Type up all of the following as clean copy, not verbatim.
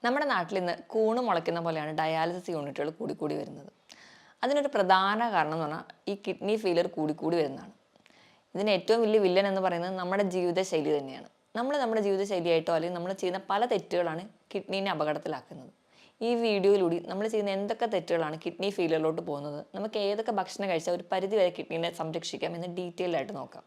നമ്മുടെ നാട്ടിൽ ഇന്ന് കൂണ് മുളയ്ക്കുന്ന പോലെയാണ് ഡയാലിസിസ് യൂണിറ്റുകൾ കൂടിക്കൂടി വരുന്നത്. അതിനൊരു പ്രധാന കാരണം എന്ന് പറഞ്ഞാൽ ഈ കിഡ്നി ഫെയിലിയർ കൂടിക്കൂടി വരുന്നതാണ്. ഇതിന് ഏറ്റവും വലിയ വില്ലൻ എന്ന് പറയുന്നത് നമ്മുടെ ജീവിതശൈലി തന്നെയാണ്. നമ്മുടെ ജീവിതശൈലിയായിട്ടോ അല്ലെങ്കിൽ നമ്മൾ ചെയ്യുന്ന പല തെറ്റുകളാണ് കിഡ്നീനെ അപകടത്തിലാക്കുന്നത്. ഈ വീഡിയോയിലൂടെ നമ്മൾ ചെയ്യുന്ന എന്തൊക്കെ തെറ്റുകളാണ് കിഡ്നി ഫെയിലിയറിലോട്ട് പോകുന്നത്, നമുക്ക് ഏതൊക്കെ ഭക്ഷണം കഴിച്ചാൽ ഒരു പരിധി വരെ കിഡ്നീനെ സംരക്ഷിക്കാം എന്ന് ഡീറ്റെയിൽ ആയിട്ട് നോക്കാം.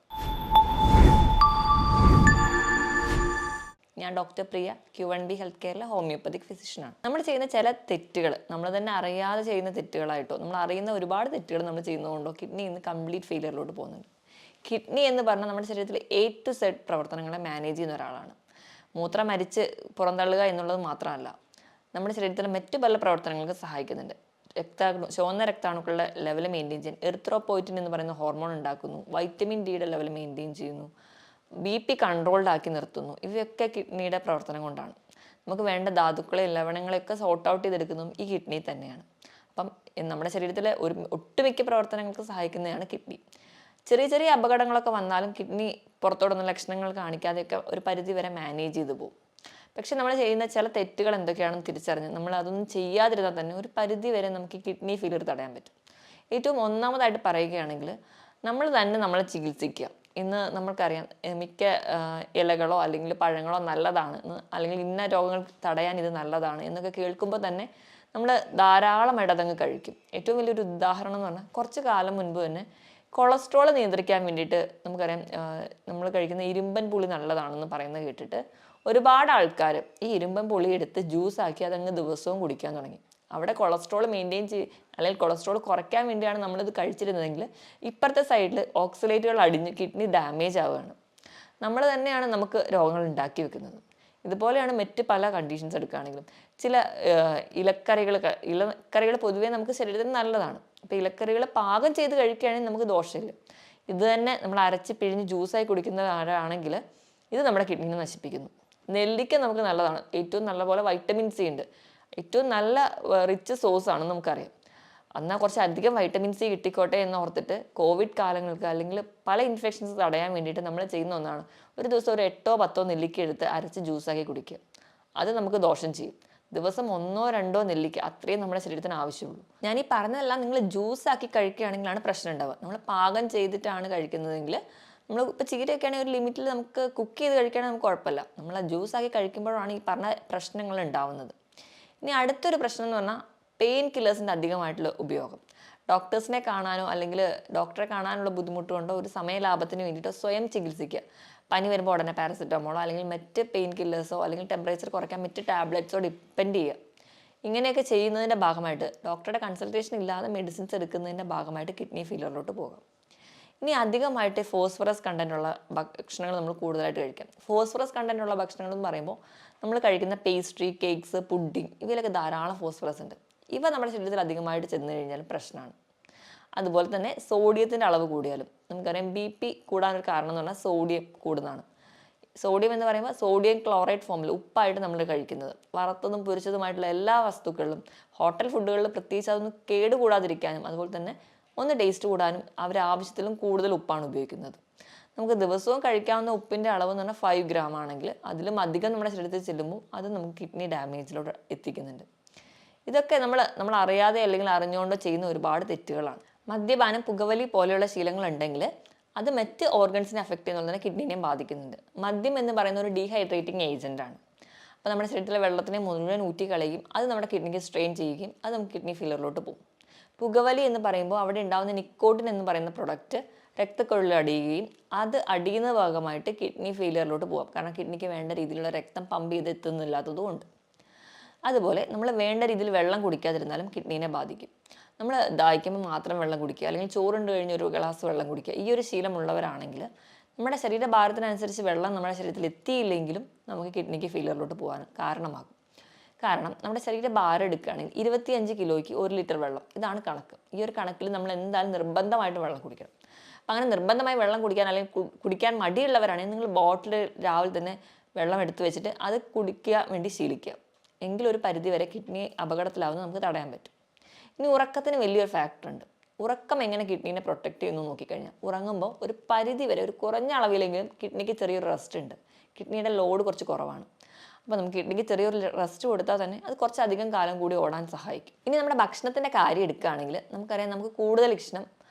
ഞാൻ ഡോക്ടർ പ്രിയ, Q1B ഹെൽത്ത് കെയറിലെ ഹോമിയോപ്പതിക് ഫിസിഷ്യനാണ്. നമ്മൾ ചെയ്യുന്ന ചില തെറ്റുകൾ നമ്മൾ തന്നെ അറിയാതെ ചെയ്യുന്ന തെറ്റുകളായിട്ടോ നമ്മൾ അറിയുന്ന ഒരുപാട് തെറ്റുകൾ നമ്മൾ ചെയ്യുന്നതുകൊണ്ടോ കിഡ്നി ഇന്ന് കംപ്ലീറ്റ് ഫെയിലിയറിലോട്ട് പോകുന്നുണ്ട്. കിഡ്നി എന്ന് പറഞ്ഞാൽ നമ്മുടെ ശരീരത്തിൽ A to Z പ്രവർത്തനങ്ങളെ മാനേജ് ചെയ്യുന്ന ഒരാളാണ്. മൂത്രം അരിച്ച് പുറന്തള്ളുക എന്നുള്ളത് മാത്രമല്ല, നമ്മുടെ ശരീരത്തിലെ മറ്റു പല പ്രവർത്തനങ്ങൾക്ക് സഹായിക്കുന്നുണ്ട്. ചുവന്ന രക്താണുക്കളുടെ ലെവൽ മെയിൻറ്റെയിൻ ചെയ്യാൻ എറിത്രോപോയിറ്റിൻ എന്ന് പറയുന്ന ഹോർമോൺ ഉണ്ടാക്കുന്നു. വൈറ്റമിൻ ഡിയുടെ ലെവൽ മെയിൻറ്റെയിൻ ചെയ്യുന്നു. BP കൺട്രോൾഡ് ആക്കി നിർത്തുന്നു. ഇവയൊക്കെ കിഡ്നിയുടെ പ്രവർത്തനം കൊണ്ടാണ്. നമുക്ക് വേണ്ട ധാതുക്കളെയും ലവണങ്ങളെയൊക്കെ സോർട്ട് ഔട്ട് ചെയ്തെടുക്കുന്നതും ഈ കിഡ്നി തന്നെയാണ്. അപ്പം നമ്മുടെ ശരീരത്തിലെ ഒട്ടുമിക്ക പ്രവർത്തനങ്ങൾക്ക് സഹായിക്കുന്നതാണ് കിഡ്നി. ചെറിയ ചെറിയ അപകടങ്ങളൊക്കെ വന്നാലും കിഡ്നി പുറത്തോടൊന്നും ലക്ഷണങ്ങൾ കാണിക്കാതെയൊക്കെ ഒരു പരിധി വരെ മാനേജ് ചെയ്തു പോകും. പക്ഷെ നമ്മൾ ചെയ്യുന്ന ചില തെറ്റുകൾ എന്തൊക്കെയാണെന്ന് തിരിച്ചറിഞ്ഞ് നമ്മൾ അതൊന്നും ചെയ്യാതിരുന്നാൽ തന്നെ ഒരു പരിധി വരെ നമുക്ക് കിഡ്നി ഫെയിലിയർ തടയാൻ പറ്റും. ഏറ്റവും ഒന്നാമതായിട്ട് പറയുകയാണെങ്കിൽ നമ്മൾ തന്നെ നമ്മളെ ചികിത്സിക്കുക. ഇന്ന് നമ്മൾക്കറിയാം മിക്ക ഇലകളോ അല്ലെങ്കിൽ പഴങ്ങളോ നല്ലതാണ്, അല്ലെങ്കിൽ ഇന്ന രോഗങ്ങൾ തടയാൻ ഇത് നല്ലതാണ് എന്നൊക്കെ കേൾക്കുമ്പോൾ തന്നെ നമ്മൾ ധാരാളമായിട്ട് അതങ്ങ് കഴിക്കും. ഏറ്റവും വലിയൊരു ഉദാഹരണം എന്ന് പറഞ്ഞാൽ കുറച്ച് കാലം മുൻപ് തന്നെ കൊളസ്ട്രോൾ നിയന്ത്രിക്കാൻ വേണ്ടിയിട്ട് നമുക്കറിയാം നമ്മൾ കഴിക്കുന്ന ഇരുമ്പൻ പുളി നല്ലതാണെന്ന് പറയുന്നത് കേട്ടിട്ട് ഒരുപാട് ആൾക്കാർ ഈ ഇരുമ്പൻ പുളി എടുത്ത് ജ്യൂസാക്കി അതങ്ങ് ദിവസവും കുടിക്കാൻ തുടങ്ങി. അവിടെ കൊളസ്ട്രോൾ മെയിൻറ്റെയിൻ അല്ലെങ്കിൽ കൊളസ്ട്രോൾ കുറയ്ക്കാൻ വേണ്ടിയാണ് നമ്മളിത് കഴിച്ചിരുന്നതെങ്കിൽ ഇപ്പുറത്തെ സൈഡിൽ ഓക്സലേറ്റുകൾ അടിഞ്ഞ് കിഡ്നി ഡാമേജ് ആവുകയാണ്. നമ്മൾ തന്നെയാണ് നമുക്ക് രോഗങ്ങൾ ഉണ്ടാക്കി വെക്കുന്നത്. ഇതുപോലെയാണ് മറ്റ് പല കണ്ടീഷൻസ് എടുക്കുകയാണെങ്കിലും ചില ഇലക്കറികൾ പൊതുവേ നമുക്ക് ശരീരത്തിന് നല്ലതാണ്. അപ്പോൾ ഇലക്കറികൾ പാകം ചെയ്ത് കഴിക്കുകയാണെങ്കിൽ നമുക്ക് ദോഷമില്ല. ഇത് തന്നെ നമ്മൾ അരച്ച് പിഴിഞ്ഞ് ജ്യൂസായി കുടിക്കുന്ന ആരാണെങ്കിൽ ഇത് നമ്മുടെ കിഡ്നിനെ നശിപ്പിക്കുന്നു. നെല്ലിക്ക നമുക്ക് നല്ലതാണ്. ഏറ്റവും നല്ലപോലെ വൈറ്റമിൻ സി ഉണ്ട്. ഏറ്റവും നല്ല റിച്ച് സോഴ്സ് ആണെന്ന് നമുക്കറിയാം. എന്നാൽ കുറച്ച് അധികം വൈറ്റമിൻ സി കിട്ടിക്കോട്ടെ എന്ന് ഓർത്തിട്ട് കോവിഡ് കാലങ്ങൾക്ക് അല്ലെങ്കിൽ പല ഇൻഫെക്ഷൻസ് തടയാൻ വേണ്ടിയിട്ട് നമ്മൾ ചെയ്യുന്ന ഒന്നാണ് ഒരു ദിവസം ഒരു 8-10 നെല്ലിക്ക എടുത്ത് അരച്ച് ജ്യൂസാക്കി കുടിക്കുക. അത് നമുക്ക് ദോഷം ചെയ്യും. ദിവസം 1-2 നെല്ലിക്ക അത്രയും നമ്മുടെ ശരീരത്തിന് ആവശ്യമുള്ളൂ. ഞാൻ ഈ പറഞ്ഞതെല്ലാം നിങ്ങൾ ജ്യൂസാക്കി കഴിക്കുകയാണെങ്കിലാണ് പ്രശ്നം ഉണ്ടാവുക. നമ്മൾ പാകം ചെയ്തിട്ടാണ് കഴിക്കുന്നതെങ്കിൽ നമ്മൾ ഇപ്പോൾ ചീരയൊക്കെ ആണെങ്കിൽ ഒരു ലിമിറ്റിൽ നമുക്ക് കുക്ക് ചെയ്ത് കഴിക്കുകയാണെങ്കിൽ നമുക്ക് കുഴപ്പമില്ല. നമ്മൾ ആ ജ്യൂസാക്കി കഴിക്കുമ്പോഴാണ് ഈ പറഞ്ഞ പ്രശ്നങ്ങൾ ഉണ്ടാവുന്നത്. ഇനി അടുത്തൊരു പ്രശ്നം എന്ന് പറഞ്ഞാൽ പെയിൻ കില്ലേഴ്സിൻ്റെ അധികമായിട്ടുള്ള ഉപയോഗം. ഡോക്ടേഴ്സിനെ കാണാനോ അല്ലെങ്കിൽ ഡോക്ടറെ കാണാനുള്ള ബുദ്ധിമുട്ട് കൊണ്ടോ ഒരു സമയലാഭത്തിന് വേണ്ടിയിട്ടോ സ്വയം ചികിത്സിക്കുക. പനി വരുമ്പോൾ ഉടനെ പാരസെറ്റമോളോ അല്ലെങ്കിൽ മറ്റ് പെയിൻ കില്ലേഴ്സോ അല്ലെങ്കിൽ ടെമ്പറേച്ചർ കുറയ്ക്കാൻ മറ്റ് ടാബ്ലറ്റ്സോ ഡിപ്പെൻഡ് ചെയ്യുക. ഇങ്ങനെയൊക്കെ ചെയ്യുന്നതിൻ്റെ ഭാഗമായിട്ട് ഡോക്ടറുടെ കൺസൾട്ടേഷൻ ഇല്ലാതെ മെഡിസിൻസ് എടുക്കുന്നതിൻ്റെ ഭാഗമായിട്ട് കിഡ്നി ഫെയിലിയറിലോട്ട് പോകാം. ഇനി അധികമായിട്ട് ഫോസ്ഫറസ് കണ്ടൻറ്റുള്ള ഭക്ഷണങ്ങൾ നമ്മൾ കൂടുതലായിട്ട് കഴിക്കാം. ഫോസ്ഫറസ് കണ്ടൻറ്റുള്ള ഭക്ഷണങ്ങൾ എന്ന് പറയുമ്പോൾ നമ്മൾ കഴിക്കുന്ന പേസ്ട്രി, കേക്ക്സ്, പുഡിംഗ് ഇവയിലൊക്കെ ധാരാളം ഫോസ്ഫറസ് ഉണ്ട്. ഇവ നമ്മുടെ ശരീരത്തിൽ അധികമായിട്ട് ചെന്ന് കഴിഞ്ഞാൽ പ്രശ്നമാണ്. അതുപോലെ തന്നെ സോഡിയത്തിൻ്റെ അളവ് കൂടിയാലും നമുക്കറിയാം BP കൂടാനൊരു കാരണം എന്ന് പറഞ്ഞാൽ സോഡിയം കൂടുന്നതാണ്. സോഡിയം എന്ന് പറയുമ്പോൾ സോഡിയം ക്ലോറൈഡ് ഫോമിൽ ഉപ്പായിട്ട് നമ്മൾ കഴിക്കുന്നത് വറുത്തതും പൊരിച്ചതുമായിട്ടുള്ള എല്ലാ വസ്തുക്കളിലും ഹോട്ടൽ ഫുഡുകളിൽ പ്രത്യേകിച്ച് അതൊന്ന് കേടുകൂടാതിരിക്കാനും അതുപോലെ തന്നെ ഒന്ന് ടേസ്റ്റ് കൂടാനും അവർ ആവശ്യത്തിലും കൂടുതൽ ഉപ്പാണ് ഉപയോഗിക്കുന്നത്. നമുക്ക് ദിവസവും കഴിക്കാവുന്ന ഉപ്പിൻ്റെ അളവ് എന്ന് പറഞ്ഞാൽ 5 ഗ്രാം ആണെങ്കിൽ അതിലും അധികം നമ്മുടെ ശരീരത്തിൽ ചെല്ലുമ്പോൾ അത് നമുക്ക് കിഡ്നി ഡാമേജിലോട്ട് എത്തിക്കുന്നുണ്ട്. ഇതൊക്കെ നമ്മൾ അറിയാതെ അല്ലെങ്കിൽ അറിഞ്ഞുകൊണ്ടോ ചെയ്യുന്ന ഒരുപാട് തെറ്റുകളാണ്. മദ്യപാനം, പുകവലി പോലെയുള്ള ശീലങ്ങൾ ഉണ്ടെങ്കിൽ അത് മറ്റ് ഓർഗൻസിനെ അഫക്റ്റ് ചെയ്യുന്നത് തന്നെ കിഡ്നിനെയും ബാധിക്കുന്നുണ്ട്. മദ്യം എന്ന് പറയുന്ന ഒരു ഡീഹൈഡ്രേറ്റിംഗ് ഏജൻ്റാണ്. അപ്പോൾ നമ്മുടെ ശരീരത്തിലെ വെള്ളത്തിനെ മുഴുവൻ ഊറ്റി കളയുകയും അത് നമ്മുടെ കിഡ്നിക്ക് സ്ട്രെയിൻ ചെയ്യുകയും അത് നമുക്ക് കിഡ്നി ഫെയിലിയറിലോട്ട് പോകും. പുകവലി എന്ന് പറയുമ്പോൾ അവിടെ ഉണ്ടാകുന്ന നിക്കോട്ടിൻ എന്ന് പറയുന്ന പ്രൊഡക്റ്റ് രക്തക്കുഴലിൽ അടിയുകയും അത് അടിയുന്ന ഭാഗമായിട്ട് കിഡ്നി ഫെയിലിയറിലോട്ട് പോകാം. കാരണം കിഡ്നിക്ക് വേണ്ട രീതിയിലുള്ള രക്തം പമ്പ് ചെയ്ത് എത്തുന്നില്ലാത്തതുകൊണ്ട്. അതുപോലെ നമ്മൾ വേണ്ട രീതിയിൽ വെള്ളം കുടിക്കാതിരുന്നാലും കിഡ്നീനെ ബാധിക്കും. നമ്മൾ ദാഹിക്കുമ്പോൾ മാത്രം വെള്ളം കുടിക്കുക അല്ലെങ്കിൽ ചോറുണ്ട് കഴിഞ്ഞ് ഒരു ഗ്ലാസ് വെള്ളം കുടിക്കുക, ഈ ഒരു ശീലമുള്ളവരാണെങ്കിൽ നമ്മുടെ ശരീരഭാരത്തിനനുസരിച്ച് വെള്ളം നമ്മുടെ ശരീരത്തിൽ എത്തിയില്ലെങ്കിലും നമുക്ക് കിഡ്നിക്ക് ഫെയിലിയറിലോട്ട് പോകാൻ കാരണമാകും. കാരണം നമ്മുടെ ശരീരഭാരം എടുക്കുകയാണെങ്കിൽ 25 കിലോയ്ക്ക് 1 ലിറ്റർ വെള്ളം, ഇതാണ് കണക്ക്. ഈ ഒരു കണക്കിൽ നമ്മൾ എന്തായാലും നിർബന്ധമായിട്ട് വെള്ളം കുടിക്കണം. അപ്പം അങ്ങനെ നിർബന്ധമായി വെള്ളം കുടിക്കാൻ അല്ലെങ്കിൽ കുടിക്കാൻ മടിയുള്ളവരാണെങ്കിൽ നിങ്ങൾ ബോട്ടിൽ രാവിലെ തന്നെ വെള്ളം എടുത്ത് വെച്ചിട്ട് അത് കുടിക്കാൻ വേണ്ടി ശീലിക്കുക. എങ്കിലൊരു പരിധി വരെ കിഡ്നി അപകടത്തിലാവുന്നത് നമുക്ക് തടയാൻ പറ്റും. ഇനി ഉറക്കത്തിന് വലിയൊരു ഫാക്ടർ ഉണ്ട്. ഉറക്കം എങ്ങനെ കിഡ്നീനെ പ്രൊട്ടക്റ്റ് ചെയ്യുന്നു നോക്കിക്കഴിഞ്ഞാൽ ഉറങ്ങുമ്പോൾ ഒരു പരിധി വരെ ഒരു കുറഞ്ഞ അളവിലെങ്കിലും കിഡ്നിക്ക് ചെറിയൊരു റെസ്റ്റ് ഉണ്ട്. കിഡ്നിയുടെ ലോഡ് കുറച്ച് കുറവാണ്. അപ്പോൾ നമുക്ക് കിഡ്നിക്ക് ചെറിയൊരു റെസ്റ്റ് കൊടുത്താൽ തന്നെ അത് കുറച്ചധികം കാലം കൂടി ഓടാൻ സഹായിക്കും. ഇനി നമ്മുടെ ഭക്ഷണത്തിൻ്റെ കാര്യം എടുക്കുകയാണെങ്കിൽ നമുക്കറിയാം, നമുക്ക് കൂടുതൽ ഇഷ്ടം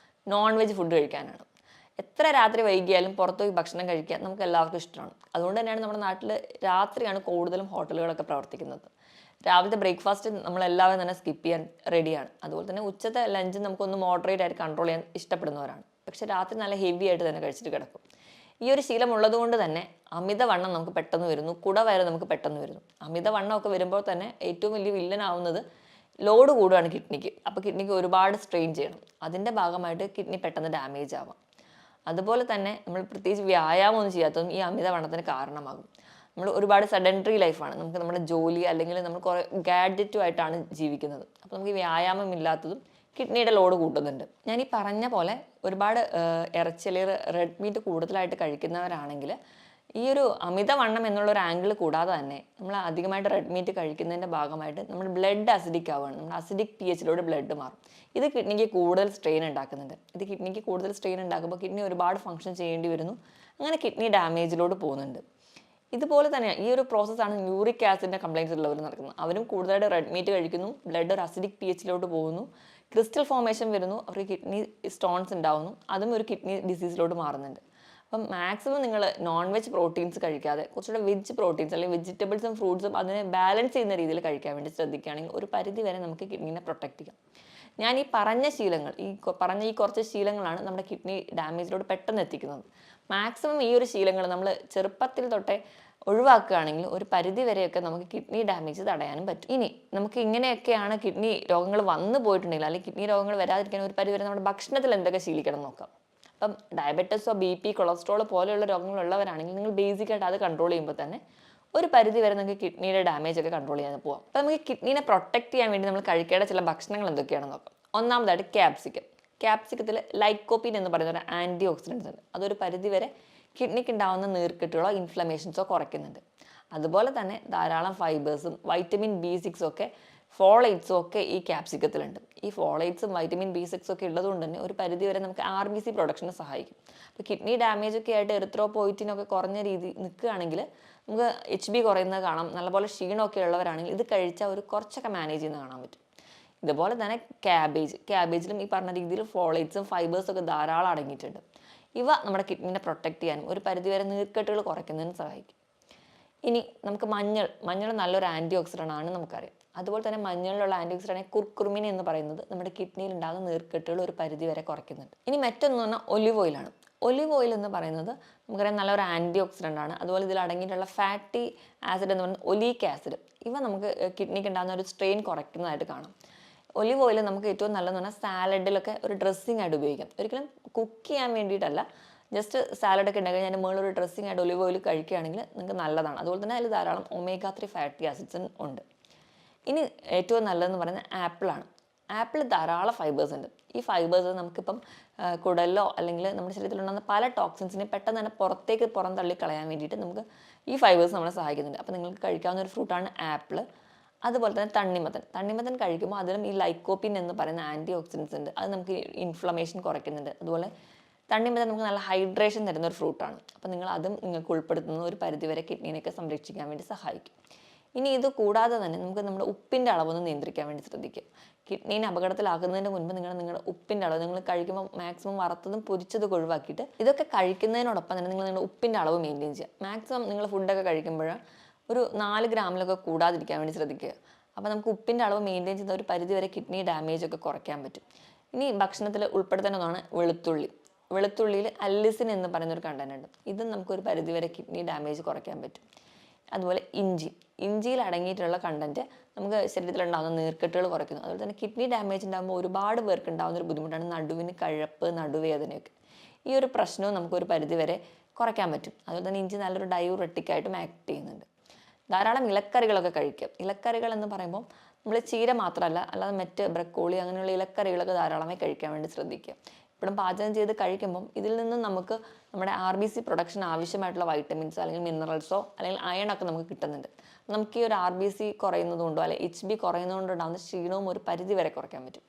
നോൺ വെജ് ഫുഡ് കഴിക്കാനാണ്. എത്ര രാത്രി വൈകിയാലും പുറത്തു പോയി ഭക്ഷണം കഴിക്കാൻ നമുക്ക് എല്ലാവർക്കും ഇഷ്ടമാണ്. അതുകൊണ്ട് തന്നെയാണ് നമ്മുടെ നാട്ടിൽ രാത്രിയാണ് കൂടുതലും ഹോട്ടലുകളൊക്കെ പ്രവർത്തിക്കുന്നത്. രാവിലത്തെ ബ്രേക്ക്ഫാസ്റ്റ് നമ്മളെല്ലാവരും തന്നെ സ്കിപ്പ് ചെയ്യാൻ റെഡിയാണ്. അതുപോലെ തന്നെ ഉച്ചത്തെ ലഞ്ച് നമുക്കൊന്ന് മോഡറേറ്റ് ആയിട്ട് കൺട്രോൾ ചെയ്യാൻ ഇഷ്ടപ്പെടുന്നവരാണ്. പക്ഷേ രാത്രി നല്ല ഹെവി ആയിട്ട് തന്നെ കഴിച്ചിട്ട് കിടക്കും. ഈ ഒരു ശീലം ഉള്ളതുകൊണ്ട് തന്നെ അമിതവണ്ണം നമുക്ക് പെട്ടെന്ന് വരുന്നു, കുടവയറ് നമുക്ക് പെട്ടെന്ന് വരുന്നു. അമിതവണ്ണമൊക്കെ വരുമ്പോൾ തന്നെ ഏറ്റവും വലിയ വില്ലനാവുന്നത് ലോഡ് കൂടുകയാണ് കിഡ്നിക്ക്. അപ്പോൾ കിഡ്നിക്ക് ഒരുപാട് സ്ട്രെയിൻ ചെയ്യണം. അതിൻ്റെ ഭാഗമായിട്ട് കിഡ്നി പെട്ടെന്ന് ഡാമേജ് ആവാം. അതുപോലെ തന്നെ നമ്മൾ പ്രത്യേകിച്ച് വ്യായാമം ഒന്നും ചെയ്യാത്തതും ഈ അമിതവണ്ണത്തിന് കാരണമാകും. നമ്മൾ ഒരുപാട് സെഡൻറ്ററി ലൈഫാണ്, നമുക്ക് നമ്മുടെ ജോലി അല്ലെങ്കിൽ നമ്മൾ കുറേ ഗാഡ്ജറ്റുമായിട്ടാണ് ജീവിക്കുന്നത്. അപ്പോൾ നമുക്ക് വ്യായാമം ഇല്ലാത്തതും കിഡ്നിയുടെ ലോഡ് കൂട്ടുന്നുണ്ട്. ഞാൻ ഈ പറഞ്ഞ പോലെ ഒരുപാട് ഇറച്ചി അല്ലെങ്കിൽ റെഡ് മീറ്റ് കൂടുതലായിട്ട് കഴിക്കുന്നവരാണെങ്കിൽ ഈ ഒരു അമിതവണ്ണം എന്നുള്ളൊരു ആംഗിൾ കൂടാതെ തന്നെ നമ്മൾ അധികമായിട്ട് റെഡ് മീറ്റ് കഴിക്കുന്നതിൻ്റെ ഭാഗമായിട്ട് നമ്മൾ ബ്ലഡ് അസിഡിക് ആവുകയാണ്. നമ്മൾ അസിഡിക് pH ബ്ലഡ് മാറും. ഇത് കിഡ്നിക്ക് കൂടുതൽ സ്ട്രെയിൻ ഉണ്ടാക്കുന്നുണ്ട്. ഇത് കിഡ്നിക്ക് കൂടുതൽ സ്ട്രെയിൻ ഉണ്ടാക്കുമ്പോൾ കിഡ്നി ഒരുപാട് ഫങ്ഷൻ ചെയ്യേണ്ടി വരുന്നു. അങ്ങനെ കിഡ്നി ഡാമേജിലോട്ട് പോകുന്നുണ്ട്. ഇതുപോലെ തന്നെ ഈ ഒരു പ്രോസസ്സാണ് യൂറിക് ആസിഡിൻ്റെ കംപ്ലയിൻസ് ഉള്ളവർ നടക്കുന്നത്. അവരും കൂടുതലായിട്ട് റെഡ് മീറ്റ് കഴിക്കുന്നു, ബ്ലഡ് ഒരു അസിഡിക് pH പോകുന്നു, ക്രിസ്റ്റൽ ഫോർമേഷൻ വരുന്നു, അവർക്ക് കിഡ്നി സ്റ്റോൺസ് ഉണ്ടാവുന്നു. അതും ഒരു കിഡ്നി ഡിസീസിലോട്ട് മാറുന്നുണ്ട്. അപ്പം മാക്സിമം നിങ്ങൾ നോൺ വെജ് പ്രോട്ടീൻസ് കഴിക്കാതെ കുറച്ചുകൂടെ വെജ് പ്രോട്ടീൻസ് അല്ലെങ്കിൽ വെജിറ്റബിൾസും ഫ്രൂട്ട്സും അതിനെ ബാലൻസ് ചെയ്യുന്ന രീതിയിൽ കഴിക്കാൻ വേണ്ടി ശ്രദ്ധിക്കുകയാണെങ്കിൽ ഒരു പരിധി വരെ നമുക്ക് കിഡ്നീനെ പ്രൊട്ടക്ട് ചെയ്യാം. ഞാൻ ഈ പറഞ്ഞ ശീലങ്ങൾ, ഈ കുറച്ച് ശീലങ്ങളാണ് നമ്മുടെ കിഡ്നി ഡാമേജിലോട്ട് പെട്ടെന്ന് എത്തിക്കുന്നത്. മാക്സിമം ഈ ഒരു ശീലങ്ങൾ നമ്മൾ ചെറുപ്പത്തിൽ തൊട്ടേ ഒഴിവാക്കുകയാണെങ്കിൽ ഒരു പരിധി വരെയൊക്കെ നമുക്ക് കിഡ്നി ഡാമേജ് തടയാനും പറ്റും. ഇനി നമുക്ക് ഇങ്ങനെയൊക്കെയാണ് കിഡ്നി രോഗങ്ങൾ വന്നു പോയിട്ടുണ്ടെങ്കിൽ അല്ലെങ്കിൽ കിഡ്നി രോഗങ്ങൾ വരാതിരിക്കാൻ ഒരു പരിധി വരെ നമ്മുടെ ഭക്ഷണത്തിൽ എന്തൊക്കെ ശീലിക്കണം നോക്കാം. അപ്പം ഡയബറ്റീസോ BP കൊളസ്ട്രോൾ പോലെയുള്ള രോഗങ്ങളുള്ളവരാണെങ്കിൽ നിങ്ങൾ ബേസിക്കായിട്ട് അത് കൺട്രോൾ ചെയ്യുമ്പോൾ തന്നെ ഒരു പരിധി വരെ നമുക്ക് കിഡ്നിയുടെ ഡാമേജ് ഒക്കെ കൺട്രോൾ ചെയ്യാൻ പോകാം. അപ്പം നമുക്ക് കിഡ്നീനെ പ്രൊട്ടക്ട് ചെയ്യാൻ വേണ്ടി നമ്മൾ കഴിക്കേണ്ട ചില ഭക്ഷണങ്ങൾ എന്തൊക്കെയാണെന്ന് നോക്കാം. ഒന്നാമതായിട്ട് ക്യാപ്സിക്കത്തിൽ ലൈക്കോപ്പീൻ എന്ന് പറയുന്ന ഒരു ആൻറ്റി ഓക്സിഡൻസ് ഉണ്ട്. അതൊരു പരിധി വരെ കിഡ്നിക്ക് ഉണ്ടാകുന്ന നീർക്കെട്ടുകളോ ഇൻഫ്ലമേഷൻസോ കുറയ്ക്കുന്നുണ്ട്. അതുപോലെ തന്നെ ധാരാളം ഫൈബേഴ്സും വൈറ്റമിൻ B6 ഒക്കെ ഫോളേറ്റ്സും ഒക്കെ ഈ ക്യാപ്സിക്കത്തിലുണ്ട്. ഈ ഫോളേറ്റ്സും വൈറ്റമിൻ B6 ഒക്കെ ഉള്ളതുകൊണ്ട് തന്നെ ഒരു പരിധി വരെ നമുക്ക് RBC പ്രൊഡക്ഷന് സഹായിക്കും. അപ്പോൾ കിഡ്നി ഡാമേജ് ഒക്കെ ആയിട്ട് എറിത്രോപോയിറ്റിനൊക്കെ കുറഞ്ഞ രീതി നിൽക്കുകയാണെങ്കിൽ നമുക്ക് HB കുറയുന്നത് കാണാം. നല്ലപോലെ ക്ഷീണമൊക്കെ ഉള്ളവരാണെങ്കിൽ ഇത് കഴിച്ചാൽ ഒരു കുറച്ചൊക്കെ മാനേജ് ചെയ്യുന്നത് കാണാൻ പറ്റും. ഇതുപോലെ തന്നെ ക്യാബേജിലും ഈ പറഞ്ഞ രീതിയിൽ ഫോളേറ്റ്സും ഫൈബേഴ്സും ഒക്കെ ധാരാളം അടങ്ങിയിട്ടുണ്ട്. ഇവ നമ്മുടെ കിഡ്നിനെ പ്രൊട്ടക്ട് ചെയ്യാനും ഒരു പരിധിവരെ നീർക്കെട്ടുകൾ കുറയ്ക്കുന്നതിന് സഹായിക്കും. ഇനി നമുക്ക് മഞ്ഞൾ നല്ലൊരു ആൻറ്റി ഓക്സിഡൻ്റ് ആണ് നമുക്കറിയാം. അതുപോലെ തന്നെ മഞ്ഞളിലുള്ള ആൻറ്റി ഓക്സിഡൻ്റ് കുർക്കുമിൻ എന്ന് പറയുന്നത് നമ്മുടെ കിഡ്നിയിൽ ഉണ്ടാകുന്ന നീർക്കെട്ടുകൾ ഒരു പരിധി വരെ കുറയ്ക്കുന്നുണ്ട്. ഇനി മറ്റൊന്ന് പറഞ്ഞാൽ ഒലിവ് ഓയിലാണ്. ഒലിവ് ഓയിൽ എന്ന് പറയുന്നത് നമുക്കറിയാം നല്ലൊരു ആൻറ്റി ഓക്സിഡൻ്റ് ആണ്. അതുപോലെ ഇതിൽ അടങ്ങിയിട്ടുള്ള ഫാറ്റി ആസിഡ് എന്ന് പറയുന്നത് ഒലീക് ആസിഡ്, ഇവ നമുക്ക് കിഡ്നിക്ക് ഉണ്ടാകുന്ന ഒരു സ്ട്രെയിൻ കുറയ്ക്കുന്നതായിട്ട് കാണാം. ഒലിവ് ഓയിൽ നമുക്ക് ഏറ്റവും നല്ലതെന്ന് പറഞ്ഞാൽ സാലഡിലൊക്കെ ഒരു ഡ്രസ്സിംഗ് ആയിട്ട് ഉപയോഗിക്കാം. ഒരിക്കലും കുക്ക് ചെയ്യാൻ വേണ്ടിയിട്ടല്ല, ജസ്റ്റ് സാലഡൊക്കെ ഉണ്ടാക്കി അതിൻ്റെ മുകളിൽ ഒരു ഡ്രസ്സിംഗ് ആയിട്ട് ഒലിവ് ഓയിൽ കഴിക്കുകയാണെങ്കിൽ നിങ്ങൾക്ക് നല്ലതാണ്. അതുപോലെ തന്നെ അതിൽ ധാരാളം omega-3 ഫാറ്റി ആസിഡ്സ് ഉണ്ട്. ഇനി ഏറ്റവും നല്ലതെന്ന് പറയുന്നത് ആപ്പിളാണ്. ആപ്പിൾ ധാരാളം ഫൈബേഴ്സ് ഉണ്ട്. ഈ ഫൈബേഴ്സ് നമുക്കിപ്പം കുടലിലോ അല്ലെങ്കിൽ നമ്മുടെ ശരീരത്തിലുണ്ടാകുന്ന പല ടോക്സിൻസിനെ പെട്ടെന്ന് തന്നെ പുറം തള്ളി കളയാൻ വേണ്ടിയിട്ട് നമുക്ക് ഈ ഫൈബേഴ്സ് നമ്മളെ സഹായിക്കുന്നുണ്ട്. അപ്പോൾ നിങ്ങൾക്ക് കഴിക്കാവുന്ന ഒരു ഫ്രൂട്ടാണ് ആപ്പിൾ. അതുപോലെ തന്നെ തണ്ണിമത്തൻ കഴിക്കുമ്പോൾ അതിലും ഈ ലൈക്കോപ്പിൻ എന്ന് പറയുന്ന ആൻറ്റി ഓക്സിഡൻസ് ഉണ്ട്. അത് നമുക്ക് ഇൻഫ്ലമേഷൻ കുറയ്ക്കുന്നുണ്ട്. അതുപോലെ തണ്ണിമത്തൻ നമുക്ക് നല്ല ഹൈഡ്രേഷൻ തരുന്ന ഒരു ഫ്രൂട്ടാണ്. അപ്പോൾ അതും നിങ്ങൾക്ക് ഉൾപ്പെടുത്തുന്ന ഒരു പരിധിവരെ കിഡ്നിനെയൊക്കെ സംരക്ഷിക്കാൻ വേണ്ടി സഹായിക്കും. ഇനി ഇത് കൂടാതെ തന്നെ നമുക്ക് നമ്മുടെ ഉപ്പിൻ്റെ അളവൊന്ന് നിയന്ത്രിക്കാൻ വേണ്ടി ശ്രദ്ധിക്കുക. കിഡ്നീനെ അപകടത്തിലാക്കുന്നതിന് മുൻപ് നിങ്ങളുടെ ഉപ്പിൻ്റെ അളവ് നിങ്ങൾ കഴിക്കുമ്പോൾ മാക്സിമം വറുത്തതും പൊരിച്ചതൊക്കെ ഒഴിവാക്കിയിട്ട് ഇതൊക്കെ കഴിക്കുന്നതിനോടൊപ്പം തന്നെ നിങ്ങളുടെ ഉപ്പിൻ്റെ അളവ് മെയിൻറ്റെയിൻ ചെയ്യുക. മാക്സിമം നിങ്ങൾ ഫുഡൊക്കെ കഴിക്കുമ്പോൾ ഒരു 4 ഗ്രാമിലൊക്കെ കൂടാതിരിക്കാൻ വേണ്ടി ശ്രദ്ധിക്കുക. അപ്പോൾ നമുക്ക് ഉപ്പിൻ്റെ അളവ് മെയിൻറ്റെയിൻ ചെയ്യുന്ന ഒരു പരിധിവരെ കിഡ്നി ഡാമേജ് ഒക്കെ കുറയ്ക്കാൻ പറ്റും. ഇനി ഭക്ഷണത്തിൽ ഉൾപ്പെടുത്തേണ്ട ഒന്നാണ് വെളുത്തുള്ളിയിൽ അല്ലിസിൻ എന്ന് പറയുന്ന ഒരു കണ്ടന്റ് ഉണ്ട്. ഇതും നമുക്കൊരു പരിധിവരെ കിഡ്നി ഡാമേജ് കുറയ്ക്കാൻ പറ്റും. അതുപോലെ ഇഞ്ചിയിൽ അടങ്ങിയിട്ടുള്ള കണ്ടന്റ് നമുക്ക് ശരീരത്തിലുണ്ടാകുന്ന നീർക്കെട്ടുകൾ കുറയ്ക്കുന്നു. അതുപോലെ തന്നെ കിഡ്നി ഡാമേജ് ഉണ്ടാകുമ്പോൾ ഒരുപാട് പേർക്ക് ഉണ്ടാകുന്ന ഒരു ബുദ്ധിമുട്ടാണ് നടുവിന് കഴപ്പ്, നടുവേദനയൊക്കെ. ഈ ഒരു പ്രശ്നവും നമുക്കൊരു പരിധിവരെ കുറയ്ക്കാൻ പറ്റും. അതുപോലെ തന്നെ ഇഞ്ചി നല്ലൊരു ഡയൂററ്റിക്കായിട്ടും ആക്ട് ചെയ്യുന്നുണ്ട്. ധാരാളം ഇലക്കറികളൊക്കെ കഴിക്കുക. ഇലക്കറികൾ എന്ന് പറയുമ്പോൾ നമ്മൾ ചീര മാത്രമല്ല, അല്ലാതെ മറ്റ് ബ്രക്കോളി അങ്ങനെയുള്ള ഇലക്കറികളൊക്കെ ധാരാളമായി കഴിക്കാൻ വേണ്ടി ശ്രദ്ധിക്കുക. ഇപ്പോഴും പാചകം ചെയ്ത് കഴിക്കുമ്പം ഇതിൽ നിന്ന് നമുക്ക് നമ്മുടെ RBC പ്രൊഡക്ഷൻ ആവശ്യമായിട്ടുള്ള വൈറ്റമിൻസ് അല്ലെങ്കിൽ മിനറൽസോ അല്ലെങ്കിൽ അയണൊക്കെ നമുക്ക് കിട്ടുന്നുണ്ട്. നമുക്ക് ഈ ഒരു RBC കുറയുന്നതുകൊണ്ടോ അല്ലെങ്കിൽ HB കുറയുന്നതുകൊണ്ടോ ഉണ്ടാകുന്ന ക്ഷീണവും ഒരു പരിധി വരെ കുറയ്ക്കാൻ പറ്റും.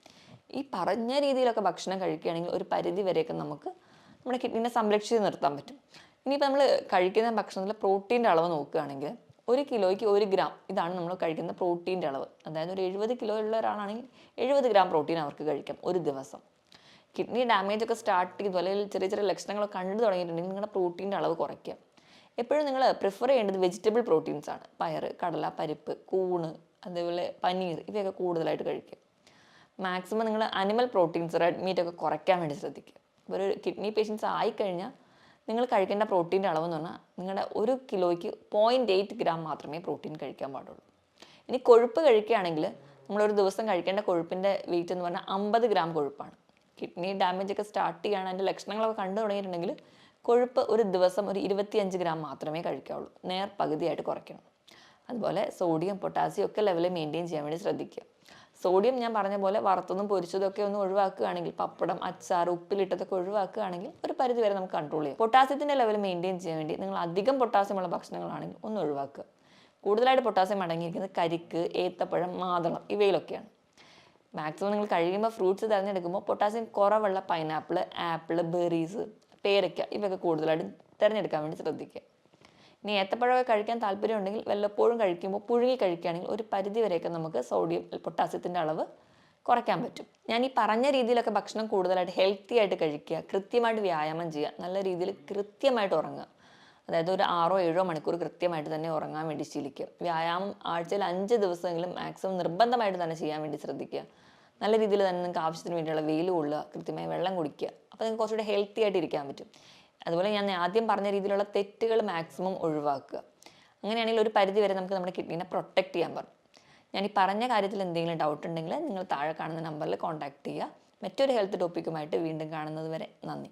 ഈ പറഞ്ഞ രീതിയിലൊക്കെ ഭക്ഷണം കഴിക്കുകയാണെങ്കിൽ ഒരു പരിധി വരെയൊക്കെ നമുക്ക് നമ്മുടെ കിഡ്നിനെ സംരക്ഷിച്ച് നിർത്താൻ പറ്റും. ഇനിയിപ്പോൾ നമ്മൾ കഴിക്കുന്ന ഭക്ഷണത്തിൽ പ്രോട്ടീൻ്റെ അളവ് നോക്കുകയാണെങ്കിൽ 1 കിലോയ്ക്ക് 1 ഗ്രാം ഇതാണ് നമ്മൾ കഴിക്കുന്ന പ്രോട്ടീൻ്റെ അളവ്. അതായത് ഒരു 70 കിലോ ഉള്ള ഒരാളാണെങ്കിൽ 70 ഗ്രാം പ്രോട്ടീൻ അവർക്ക് കഴിക്കാം ഒരു ദിവസം. കിഡ്നി ഡാമേജ് ഒക്കെ സ്റ്റാർട്ട് ചെയ്തു അല്ലെങ്കിൽ ചെറിയ ചെറിയ ലക്ഷണങ്ങളൊക്കെ കണ്ടു തുടങ്ങിയിട്ടുണ്ടെങ്കിൽ നിങ്ങളുടെ പ്രോട്ടീൻ്റെ അളവ് കുറയ്ക്കുക. എപ്പോഴും നിങ്ങൾ പ്രിഫർ ചെയ്യേണ്ടത് വെജിറ്റബിൾ പ്രോട്ടീൻസ് ആണ്. പയർ, കടല, പരിപ്പ്, കൂണ്, അതേപോലെ പനീർ ഇവയൊക്കെ കൂടുതലായിട്ട് കഴിക്കുക. മാക്സിമം നിങ്ങൾ അനിമൽ പ്രോട്ടീൻസ്, റെഡ് മീറ്റ് ഒക്കെ കുറയ്ക്കാൻ വേണ്ടി ശ്രദ്ധിക്കുക. ഒരു കിഡ്നി പേഷ്യൻസ് ആയിക്കഴിഞ്ഞാൽ നിങ്ങൾ കഴിക്കേണ്ട പ്രോട്ടീൻ്റെ അളവ് എന്ന് പറഞ്ഞാൽ നിങ്ങളുടെ 1 കിലോയ്ക്ക് 0.8 ഗ്രാം മാത്രമേ പ്രോട്ടീൻ കഴിക്കാൻ പാടുള്ളൂ. ഇനി കൊഴുപ്പ് കഴിക്കുകയാണെങ്കിൽ നമ്മളൊരു ദിവസം കഴിക്കേണ്ട കൊഴുപ്പിൻ്റെ വെയിറ്റ് എന്ന് പറഞ്ഞാൽ 50 ഗ്രാം കൊഴുപ്പാണ്. കിഡ്നി ഡാമേജ് ഒക്കെ സ്റ്റാർട്ട് ചെയ്യുകയാണ്, അതിൻ്റെ ലക്ഷണങ്ങളൊക്കെ കണ്ടു തുടങ്ങിയിട്ടുണ്ടെങ്കിൽ കൊഴുപ്പ് ഒരു ദിവസം ഒരു 25 ഗ്രാം മാത്രമേ കഴിക്കാവുള്ളൂ. പകുതിയായിട്ട് കുറയ്ക്കണം. അതുപോലെ സോഡിയം, പൊട്ടാസ്യം ഒക്കെ ലെവൽ മെയിൻറ്റെയിൻ ചെയ്യാൻ വേണ്ടി ശ്രദ്ധിക്കുക. സോഡിയം ഞാൻ പറഞ്ഞ പോലെ വറുത്തതും പൊരിച്ചതൊക്കെ ഒന്ന് ഒഴിവാക്കുകയാണെങ്കിൽ, പപ്പടം, അച്ചാർ, ഉപ്പിലിട്ടതൊക്കെ ഒഴിവാക്കുകയാണെങ്കിൽ ഒരു പരിധി വരെ നമുക്ക് കൺട്രോൾ ചെയ്യാം. പൊട്ടാസ്യത്തിൻ്റെ ലെവൽ മെയിൻറ്റെയിൻ ചെയ്യാൻ വേണ്ടി നിങ്ങൾ അധികം പൊട്ടാസ്യമുള്ള ഭക്ഷണങ്ങളാണെങ്കിൽ ഒന്ന് ഒഴിവാക്കുക. കൂടുതലായിട്ട് പൊട്ടാസ്യം അടങ്ങിയിരിക്കുന്നത് കരിക്ക്, ഏത്തപ്പഴം, മാതളം ഇവയിലൊക്കെയാണ്. മാക്സിമം നിങ്ങൾ കഴിയുമ്പോൾ ഫ്രൂട്ട്സ് തിരഞ്ഞെടുക്കുമ്പോൾ പൊട്ടാസ്യം കുറവുള്ള പൈനാപ്പിൾ, ആപ്പിൾ, ബെറീസ്, പേരയ്ക്ക ഇവയൊക്കെ കൂടുതലായിട്ട് തിരഞ്ഞെടുക്കാൻ വേണ്ടി ശ്രദ്ധിക്കുക. ഇനി ഏത്തപ്പഴമൊക്കെ കഴിക്കാൻ താല്പര്യം ഉണ്ടെങ്കിൽ വല്ലപ്പോഴും കഴിക്കുമ്പോൾ പുഴുങ്ങി കഴിക്കുകയാണെങ്കിൽ ഒരു പരിധി വരെയൊക്കെ നമുക്ക് സോഡിയം, പൊട്ടാസ്യത്തിൻ്റെ അളവ് കുറയ്ക്കാൻ പറ്റും. ഞാൻ ഈ പറഞ്ഞ രീതിയിലൊക്കെ ഭക്ഷണം കൂടുതലായിട്ട് ഹെൽത്തി ആയിട്ട് കഴിക്കുക, കൃത്യമായിട്ട് വ്യായാമം ചെയ്യുക, നല്ല രീതിയിൽ കൃത്യമായിട്ട് ഉറങ്ങുക. അതായത് ഒരു 6-7 മണിക്കൂർ കൃത്യമായിട്ട് തന്നെ ഉറങ്ങാൻ വേണ്ടി ശീലിക്കുക. വ്യായാമം ആഴ്ചയിൽ 5 ദിവസമെങ്കിലും മാക്സിമം നിർബന്ധമായിട്ട് തന്നെ ചെയ്യാൻ വേണ്ടി ശ്രദ്ധിക്കുക. നല്ല രീതിയിൽ തന്നെ നിങ്ങൾക്ക് ആവശ്യത്തിന് വേണ്ടിയുള്ള വെയിൽ കൊള്ളുക, കൃത്യമായി വെള്ളം കുടിക്കുക. അപ്പോൾ നിങ്ങൾക്ക് കുറച്ചുകൂടെ ഹെൽത്തി ആയിട്ട് ഇരിക്കാൻ പറ്റും. അതുപോലെ ഞാൻ ആദ്യം പറഞ്ഞ രീതിയിലുള്ള തെറ്റുകൾ മാക്സിമം ഒഴിവാക്കുക. അങ്ങനെയാണെങ്കിൽ ഒരു പരിധി വരെ നമുക്ക് നമ്മുടെ കിഡ്നീനെ പ്രൊട്ടക്റ്റ് ചെയ്യാൻ പറ്റും. ഞാൻ ഈ പറഞ്ഞ കാര്യത്തിൽ എന്തെങ്കിലും ഡൗട്ട് ഉണ്ടെങ്കിൽ നിങ്ങൾ താഴെ കാണുന്ന നമ്പറിൽ കോൺടാക്ട് ചെയ്യുക. മറ്റൊരു ഹെൽത്ത് ടോപ്പിക്കുമായിട്ട് വീണ്ടും കാണുന്നത് വരെ നന്ദി.